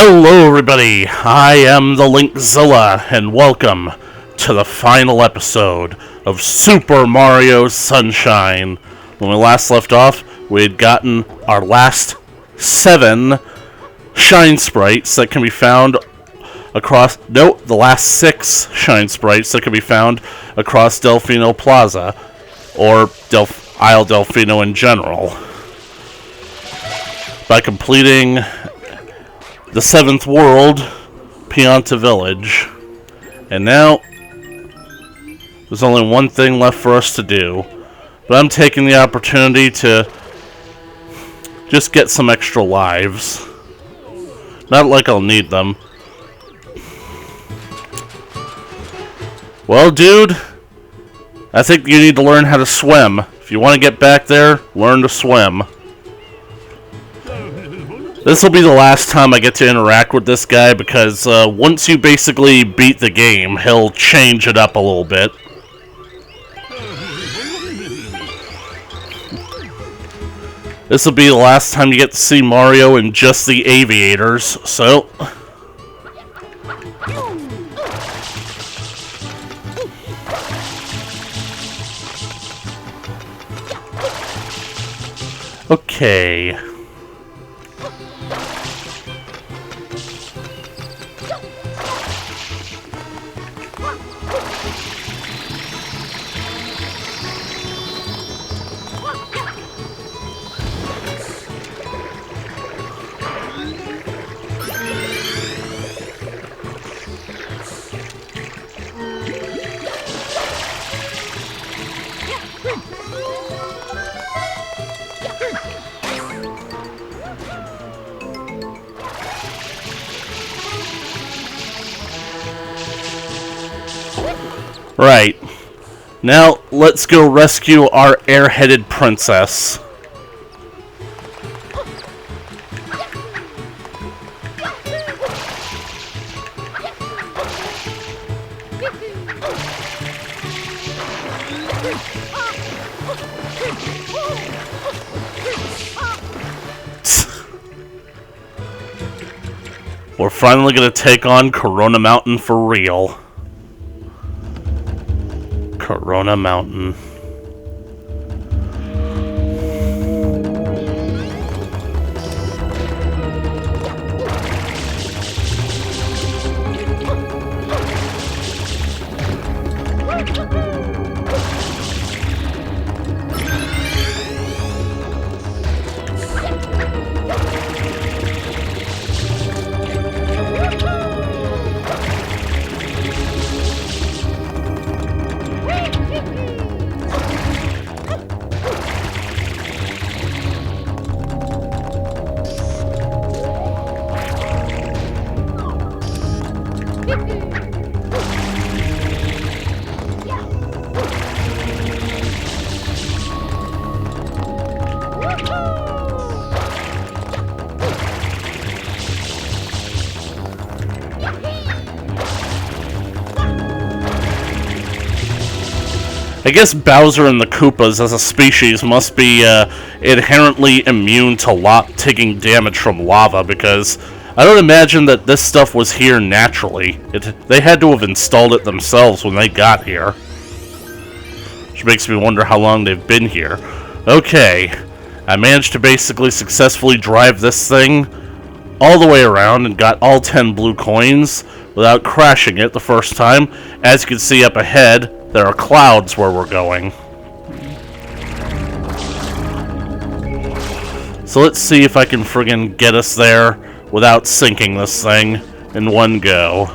Hello everybody, I am the Linkzilla, and welcome to the final episode of Super Mario Sunshine. When we last left off, we had gotten our last 7 Shine Sprites that can be found across... No, the last 6 Shine Sprites that can be found across Delfino Plaza, or Isle Delfino in general. By completing the 7th world, Pianta Village. And now, there's only one thing left for us to do. But I'm taking the opportunity to just get some extra lives. Not like I'll need them. Well, dude, I think you need to learn how to swim. If you want to get back there, learn to swim. This will be the last time I get to interact with this guy because once you basically beat the game, he'll change it up a little bit. This will be the last time you get to see Mario in just the aviators, so... Okay... Right. Now, let's go rescue our air-headed princess. We're finally gonna take on Corona Mountain for real. Corona Mountain. I guess Bowser and the Koopas as a species must be inherently immune to taking damage from lava, because I don't imagine that this stuff was here naturally. They had to have installed it themselves when they got here. Which makes me wonder how long they've been here. Okay, I managed to basically successfully drive this thing all the way around and got all 10 blue coins without crashing it the first time. As you can see up ahead, there are clouds where we're going. So let's see if I can friggin' get us there without sinking this thing in one go.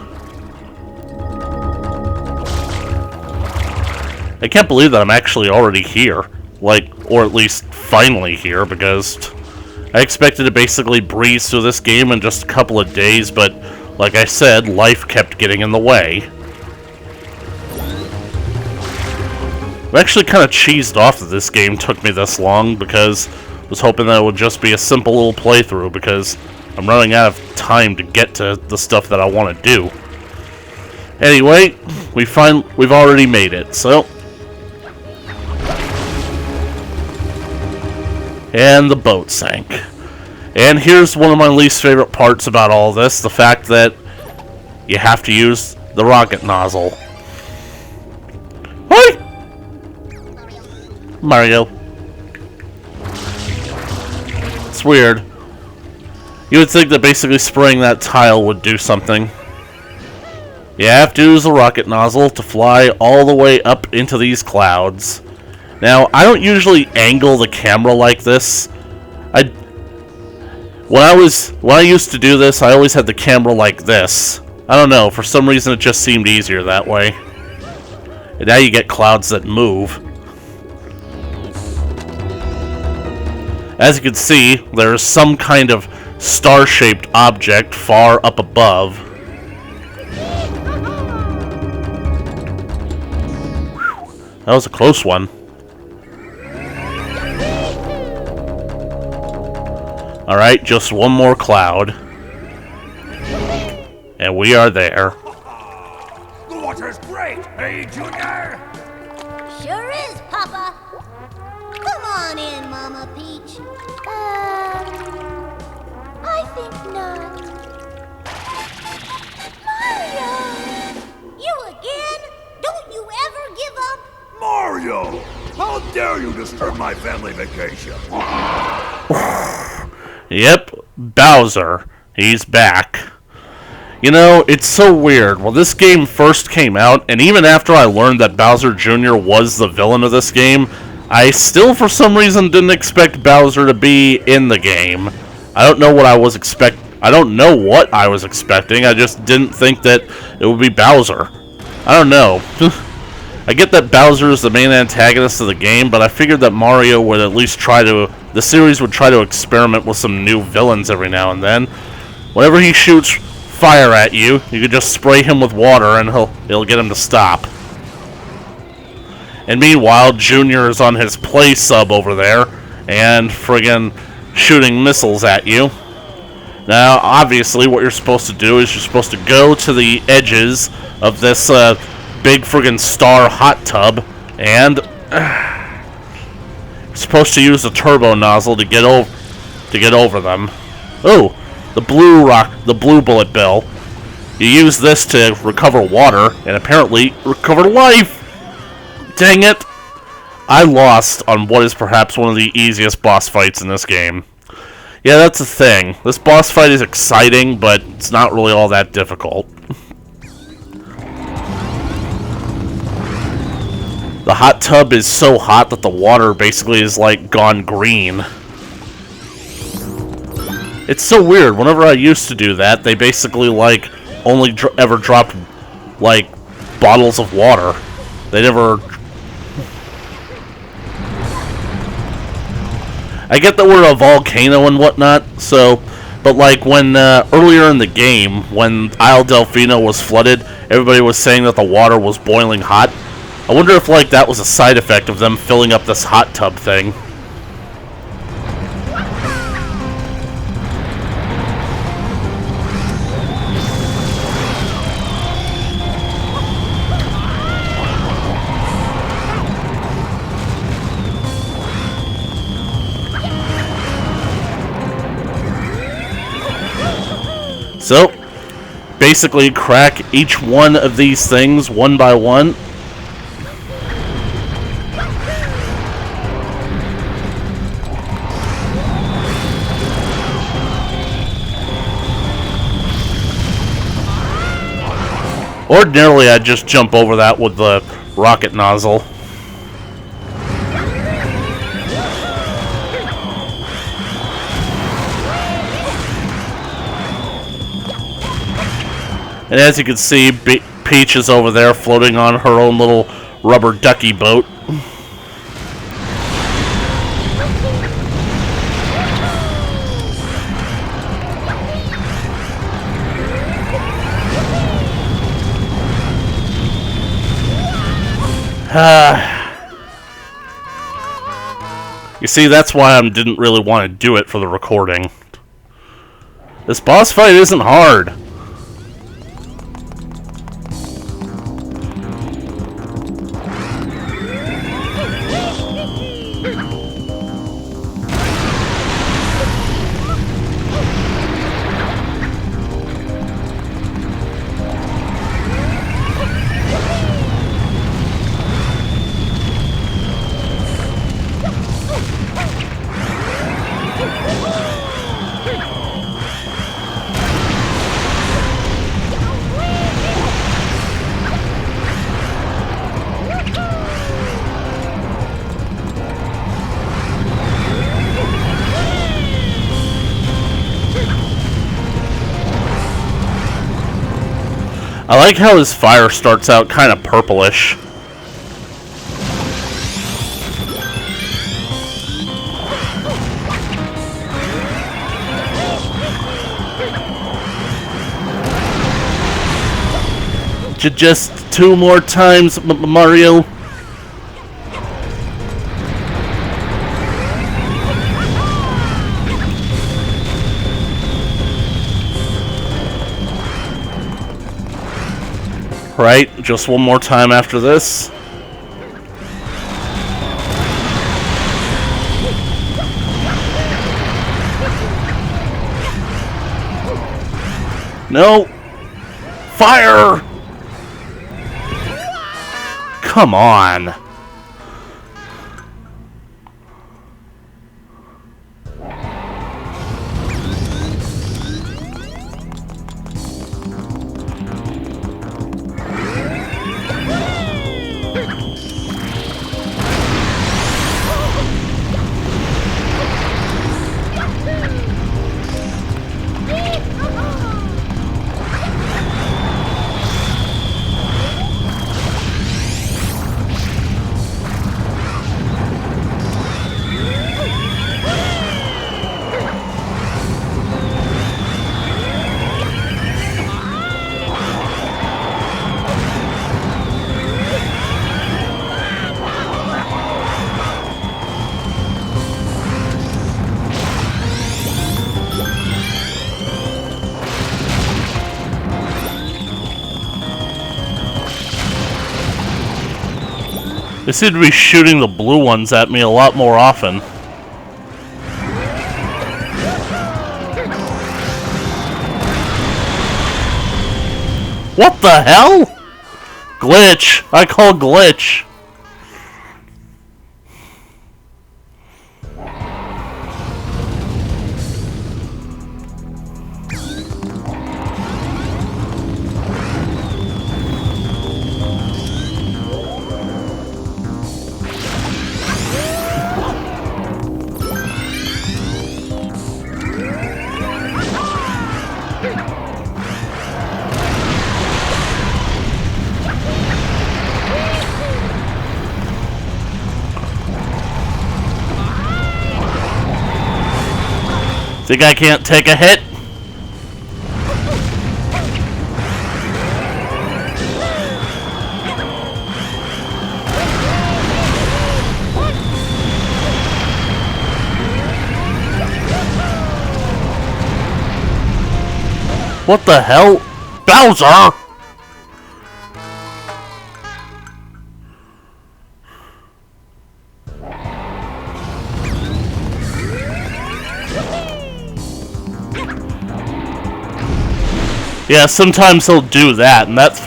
I can't believe that I'm actually already here. Or at least finally here, because I expected to basically breeze through this game in just a couple of days, but like I said, life kept getting in the way. I'm actually kind of cheesed off that this game took me this long, because I was hoping that it would just be a simple little playthrough, because I'm running out of time to get to the stuff that I want to do. Anyway, we've already made it, so... And the boat sank. And here's one of my least favorite parts about all this, the fact that you have to use the rocket nozzle. Hi! Mario. It's weird. You would think that basically spraying that tile would do something. You have to use the rocket nozzle to fly all the way up into these clouds. Now, I don't usually angle the camera like this. When I used to do this, I always had the camera like this. I don't know, for some reason it just seemed easier that way. And now you get clouds that move. As you can see, there's some kind of star-shaped object far up above. Whew, that was a close one. Alright, just one more cloud. And we are there. The water's great, hey, Junior? Sure is, Papa. Come on in, Mama Peach. I think not. Mario! You again? Don't you ever give up? Mario! How dare you disturb my family vacation? Yep, Bowser. He's back. You know, it's so weird. When this game first came out, and even after I learned that Bowser Jr. was the villain of this game, I still, for some reason, didn't expect Bowser to be in the game. I don't know what I was expecting. I just didn't think that it would be Bowser. I don't know. I get that Bowser is the main antagonist of the game, but I figured that Mario would at least the series would try to experiment with some new villains every now and then. Whenever he shoots fire at you, you could just spray him with water and it'll get him to stop. And meanwhile, Junior is on his play sub over there and friggin' shooting missiles at you. Now, obviously, what you're supposed to do is you're supposed to go to the edges of this big friggin' star hot tub, and you're supposed to use the turbo nozzle to get over them. Oh, the blue bullet bill. You use this to recover water, and apparently recover life. Dang it! I lost on what is perhaps one of the easiest boss fights in this game. Yeah, that's the thing. This boss fight is exciting, but it's not really all that difficult. The hot tub is so hot that the water basically is like gone green. It's so weird. Whenever I used to do that, they basically like only ever dropped like bottles of water. They never. I get that we're a volcano and whatnot, so, but like when earlier in the game, when Isle Delfino was flooded, everybody was saying that the water was boiling hot. I wonder if like that was a side effect of them filling up this hot tub thing. So, basically crack each one of these things one by one. Ordinarily, I'd just jump over that with the rocket nozzle. And as you can see, Peach is over there floating on her own little rubber ducky boat. You see, that's why I didn't really want to do it for the recording. This boss fight isn't hard. I like how his fire starts out kind of purplish. Just 2 more times, Mario. Right, just 1 more time after this. No! Fire! Come on! They seem to be shooting the blue ones at me a lot more often. What the hell? Glitch. I call glitch. Think I can't take a hit? What the hell? Bowser! Yeah, sometimes he'll do that, and that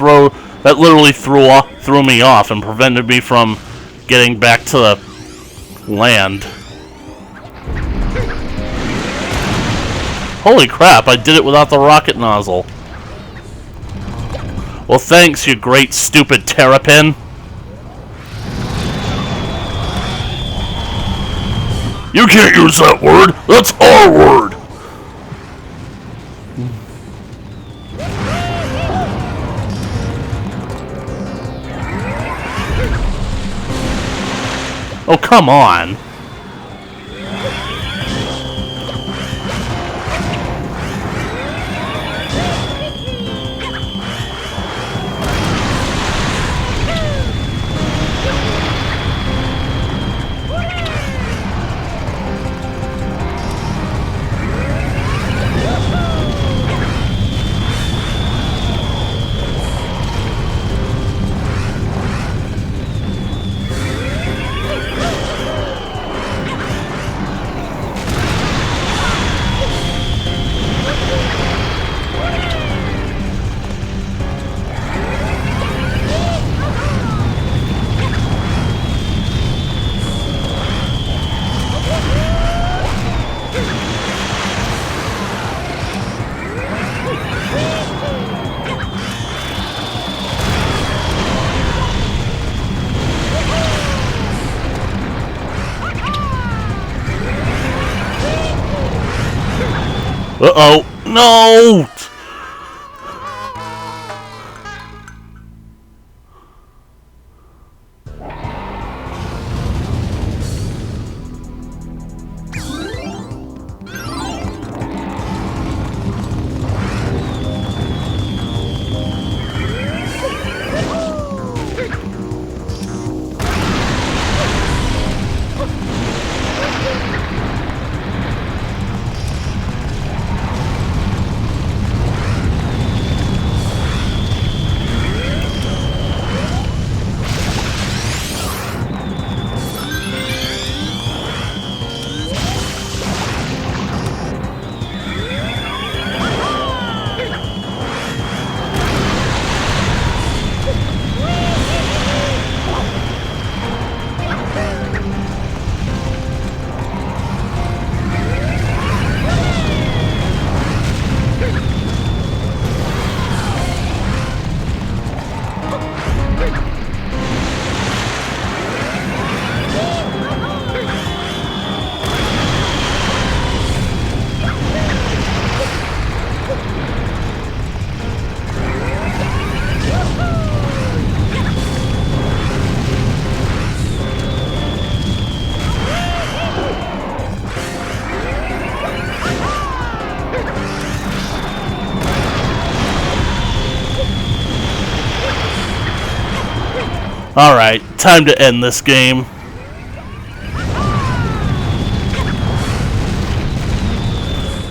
literally threw me off and prevented me from getting back to the land. Holy crap, I did it without the rocket nozzle. Well, thanks, you great stupid terrapin. You can't use that word! That's our word! Oh, come on. Uh-oh. No! Alright, time to end this game.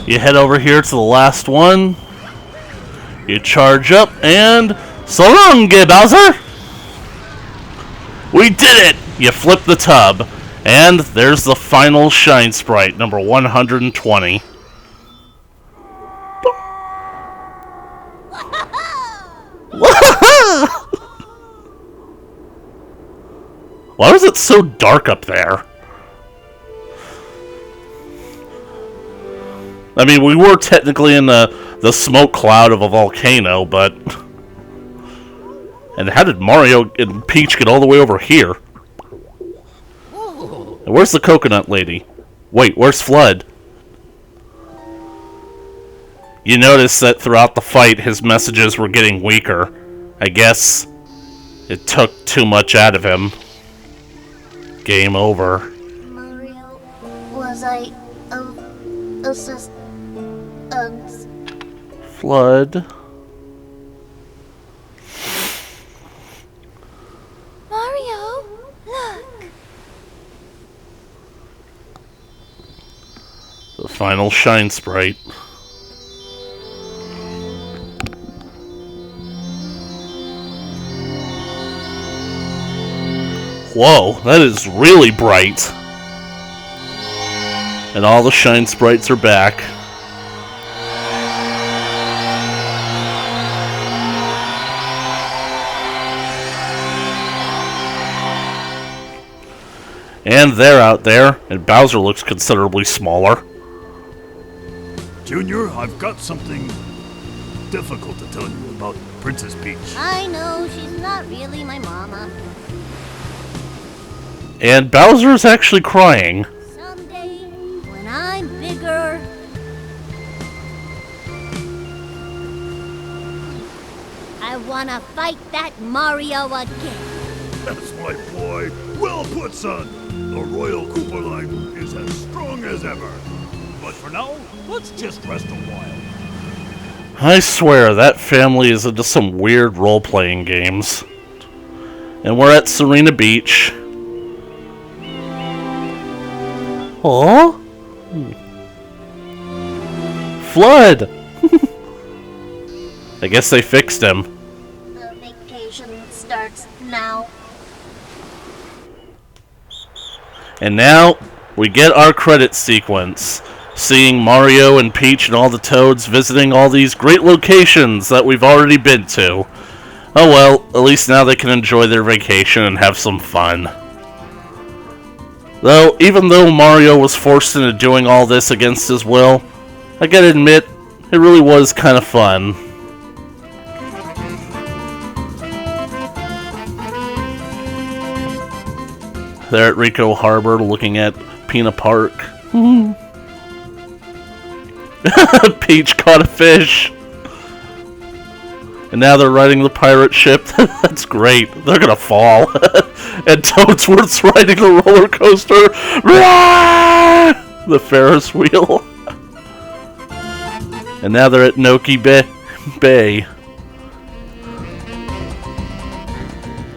You head over here to the last one. You charge up, and so long, Bowser! We did it! You flip the tub, and there's the final Shine Sprite, number 120. Why was it so dark up there? I mean, we were technically in the smoke cloud of a volcano, but... And how did Mario and Peach get all the way over here? And where's the coconut lady? Wait, where's Flood? You notice that throughout the fight, his messages were getting weaker. I guess it took too much out of him. Game over. Mario, was I Flood. Mario, look. The final Shine Sprite. Whoa, that is really bright. And all the Shine Sprites are back. And they're out there, and Bowser looks considerably smaller. Junior, I've got something difficult to tell you about Princess Peach. I know, she's not really my mama. And Bowser is actually crying. Someday, when I'm bigger... I wanna fight that Mario again. That's my boy. Well put, son. The Royal Koopa line is as strong as ever. But for now, let's just rest a while. I swear, that family is into some weird role-playing games. And we're at Serena Beach. Aw? Flood! I guess they fixed him. The vacation starts now. And now, we get our credit sequence. Seeing Mario and Peach and all the Toads visiting all these great locations that we've already been to. Oh well, at least now they can enjoy their vacation and have some fun. Though, even though Mario was forced into doing all this against his will, I gotta admit, it really was kind of fun. They're at Rico Harbor looking at Pina Park. Peach caught a fish. And now they're riding the pirate ship. That's great. They're gonna fall. And Toadsworth's riding the roller coaster. The Ferris wheel. And now they're at Noki Bay.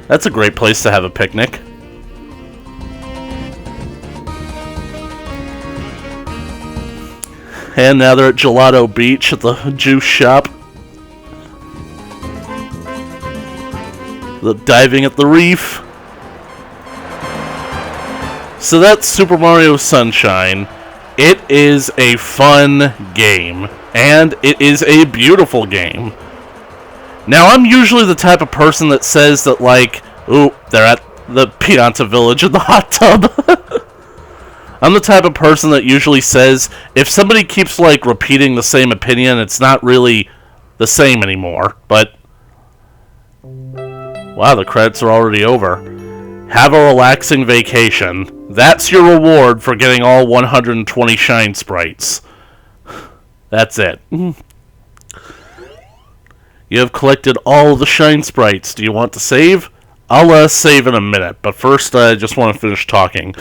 That's a great place to have a picnic. And now they're at Gelato Beach at the juice shop. The diving at the reef. So that's Super Mario Sunshine. It is a fun game. And it is a beautiful game. Now, I'm usually the type of person that says that, like, ooh, they're at the Pianta Village in the hot tub. I'm the type of person that usually says, if somebody keeps, like, repeating the same opinion, it's not really the same anymore. But, wow, the credits are already over. Have a relaxing vacation. That's your reward for getting all 120 Shine Sprites. That's it. You have collected all the Shine Sprites. Do you want to save? I'll save in a minute, but first I just want to finish talking.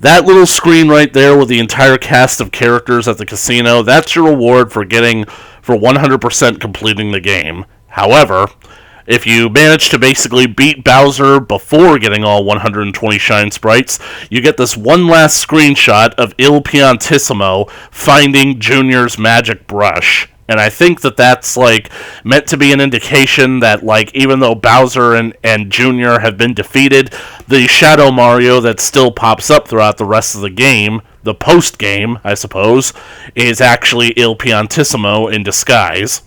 That little screen right there with the entire cast of characters at the casino, that's your reward for 100% completing the game. However, If you manage to basically beat Bowser before getting all 120 Shine Sprites, you get this one last screenshot of Il Piantissimo finding Junior's magic brush. And I think that that's, like, meant to be an indication that, like, even though Bowser and Junior have been defeated, the Shadow Mario that still pops up throughout the rest of the game, the post-game, I suppose, is actually Il Piantissimo in disguise.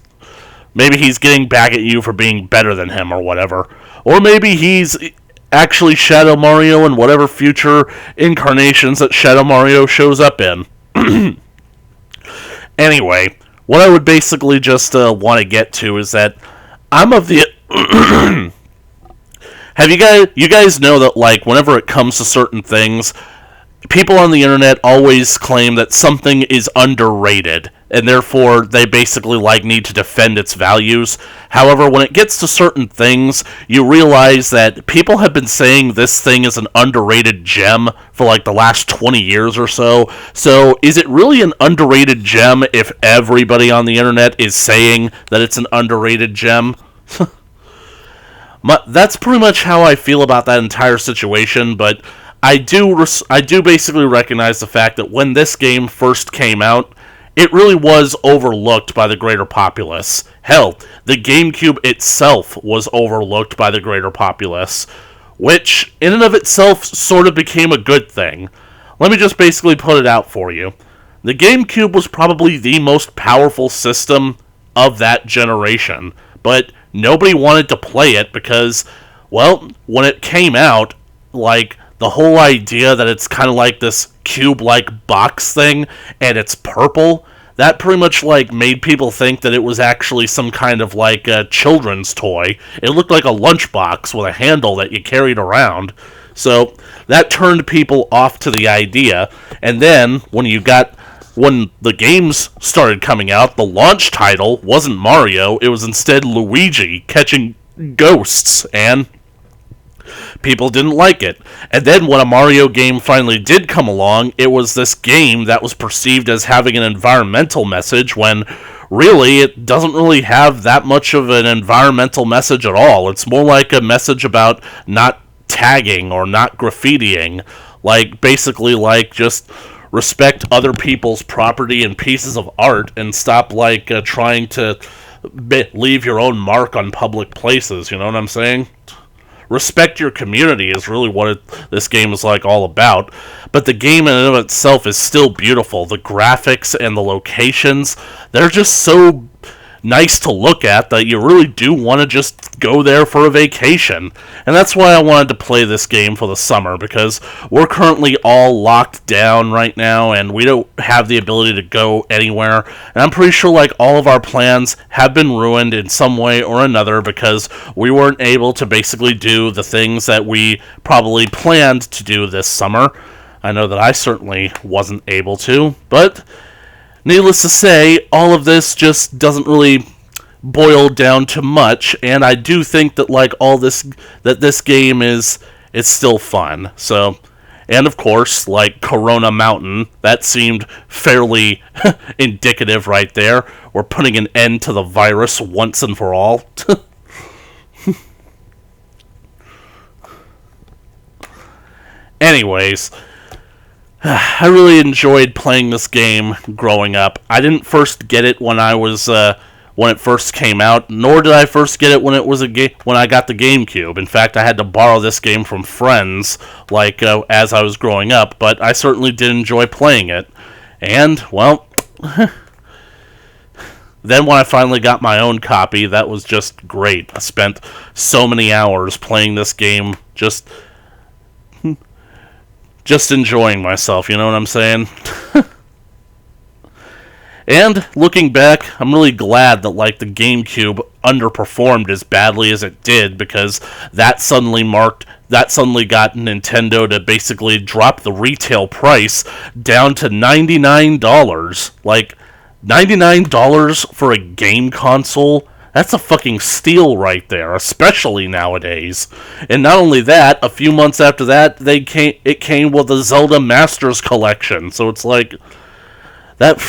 Maybe he's getting back at you for being better than him or whatever. Or maybe he's actually Shadow Mario in whatever future incarnations that Shadow Mario shows up in. Anyway, what I would basically just want to get to is that I'm of the... You guys know that, like, whenever it comes to certain things, people on the internet always claim that something is underrated, and therefore they basically, like, need to defend its values. However, when it gets to certain things, you realize that people have been saying this thing is an underrated gem for, like, the last 20 years or so. So, is it really an underrated gem if everybody on the internet is saying that it's an underrated gem? That's pretty much how I feel about that entire situation, but I do basically recognize the fact that when this game first came out, it really was overlooked by the greater populace. Hell, the GameCube itself was overlooked by the greater populace, which in and of itself sort of became a good thing. Let me just basically put it out for you. The GameCube was probably the most powerful system of that generation, but nobody wanted to play it because, well, when it came out, like, the whole idea that it's kind of like this cube-like box thing, and it's purple, that pretty much, like, made people think that it was actually some kind of, like, a children's toy. It looked like a lunchbox with a handle that you carried around. So, that turned people off to the idea, and then, when the games started coming out, the launch title wasn't Mario, it was instead Luigi catching ghosts, and people didn't like it. And then when a Mario game finally did come along, it was this game that was perceived as having an environmental message when really it doesn't really have that much of an environmental message at all. It's more like a message about not tagging or not graffitiing. Like, basically, like, just respect other people's property and pieces of art and stop, like, trying to leave your own mark on public places, you know what I'm saying? Respect your community is really what this game is, like, all about. But the game in and of itself is still beautiful. The graphics and the locations, they're just so nice to look at that you really do want to just go there for a vacation. And that's why I wanted to play this game for the summer, because we're currently all locked down right now and we don't have the ability to go anywhere. And I'm pretty sure, like, all of our plans have been ruined in some way or another because we weren't able to basically do the things that we probably planned to do this summer. I know that I certainly wasn't able to, but needless to say, all of this just doesn't really boil down to much, and I do think that, like, this game is still fun. So, and of course, like Corona Mountain, that seemed fairly indicative right there. We're putting an end to the virus once and for all. Anyways, I really enjoyed playing this game growing up. I didn't first get it when it first came out, nor did I first get it when when I got the GameCube. In fact, I had to borrow this game from friends, like, as I was growing up, but I certainly did enjoy playing it. And, well, then when I finally got my own copy, that was just great. I spent so many hours playing this game, just enjoying myself, you know what I'm saying? And looking back, I'm really glad that, like, the GameCube underperformed as badly as it did, because that suddenly got Nintendo to basically drop the retail price down to $99. Like, $99 for a game console? That's a fucking steal right there, especially nowadays. And not only that, a few months after that, it came with the Zelda Masters Collection. So it's like, that's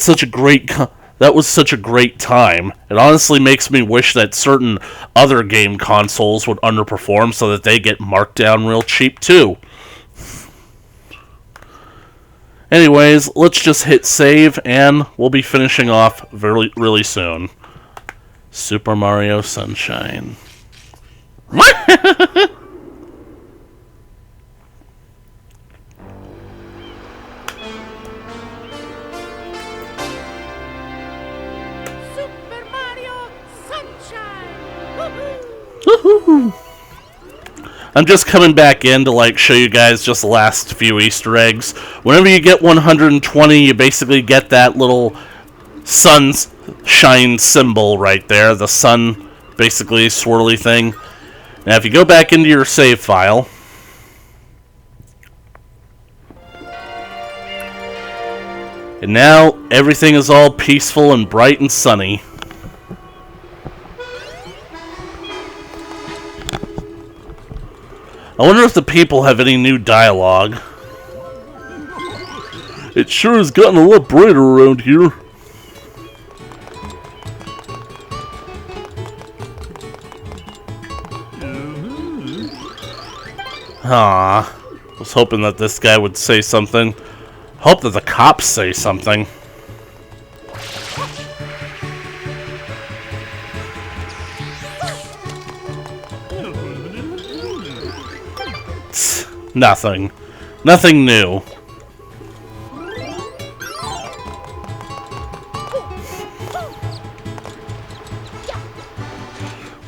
such a great That was such a great time. It honestly makes me wish that certain other game consoles would underperform so that they get marked down real cheap too. Anyways, let's just hit save and we'll be finishing off really soon. Super Mario Sunshine. Super Mario Sunshine! Woohoo! I'm just coming back in to like show you guys just the last few Easter eggs. Whenever you get 120, you basically get that little sunshine symbol right there. The sun, basically, swirly thing. Now if you go back into your save file, and now everything is all peaceful and bright and sunny. I wonder if the people have any new dialogue. It sure has gotten a lot brighter around here. I was hoping that this guy would say something. Hope that the cops say something. Nothing. Nothing new.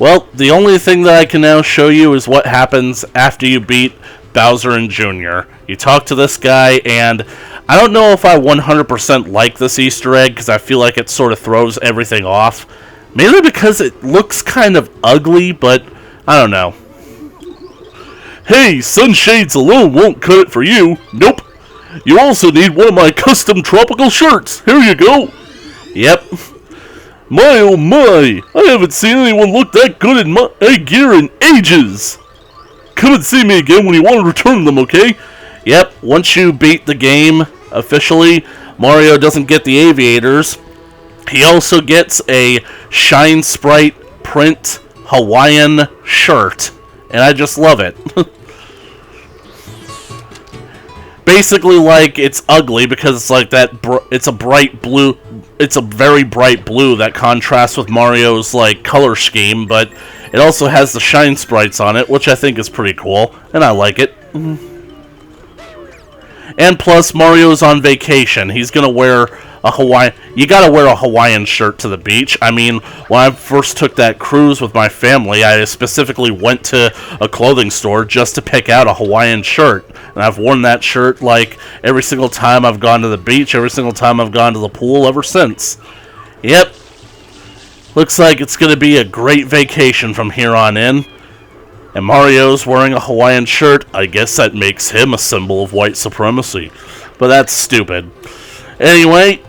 Well, the only thing that I can now show you is what happens after you beat Bowser and Jr. You talk to this guy, and I don't know if I 100% like this Easter egg, because I feel like it sort of throws everything off. Mainly because it looks kind of ugly, but I don't know. Hey, sunshades alone won't cut it for you. Nope. You also need one of my custom tropical shirts. Here you go. Yep. My oh my, I haven't seen anyone look that good in my gear in ages. Come and see me again when you want to return them, okay? Yep, once you beat the game officially, Mario doesn't get the aviators. He also gets a Shine Sprite print Hawaiian shirt, and I just love it. Basically, like, it's ugly because it's like that. It's a bright blue. It's a very bright blue that contrasts with Mario's like color scheme, but it also has the shine sprites on it, which I think is pretty cool, and I like it. And plus, Mario's on vacation. He's gonna wear a Hawaiian. You gotta wear a Hawaiian shirt to the beach. I mean, when I first took that cruise with my family, I specifically went to a clothing store just to pick out a Hawaiian shirt. And I've worn that shirt like every single time I've gone to the beach, every single time I've gone to the pool ever since. Yep. Looks like it's gonna be a great vacation from here on in. And Mario's wearing a Hawaiian shirt. I guess that makes him a symbol of white supremacy. But that's stupid. Anyway,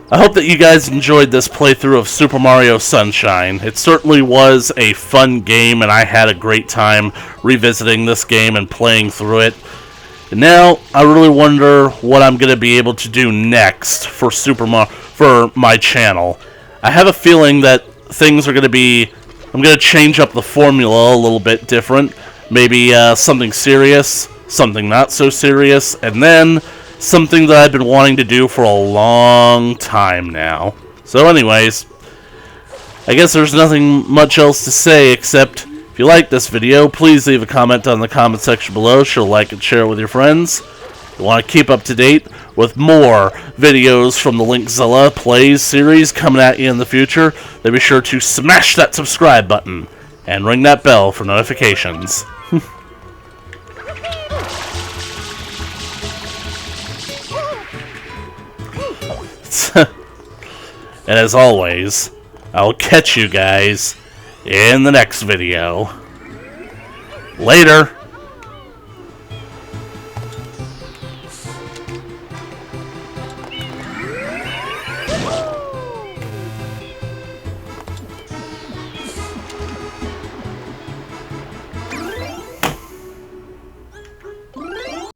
I hope that you guys enjoyed this playthrough of Super Mario Sunshine. It certainly was a fun game, and I had a great time revisiting this game and playing through it. And now, I really wonder what I'm going to be able to do next for for my channel. I have a feeling that things are going to be... I'm going to change up the formula a little bit different. Maybe something serious, something not so serious, and then something that I've been wanting to do for a long time now. So anyways, I guess there's nothing much else to say except if you like this video, please leave a comment down in the comment section below. Sure, like and share it with your friends. If you want to keep up to date with more videos from the Linkzilla Plays series coming at you in the future, then be sure to smash that subscribe button and ring that bell for notifications. And as always, I'll catch you guys in the next video. Later!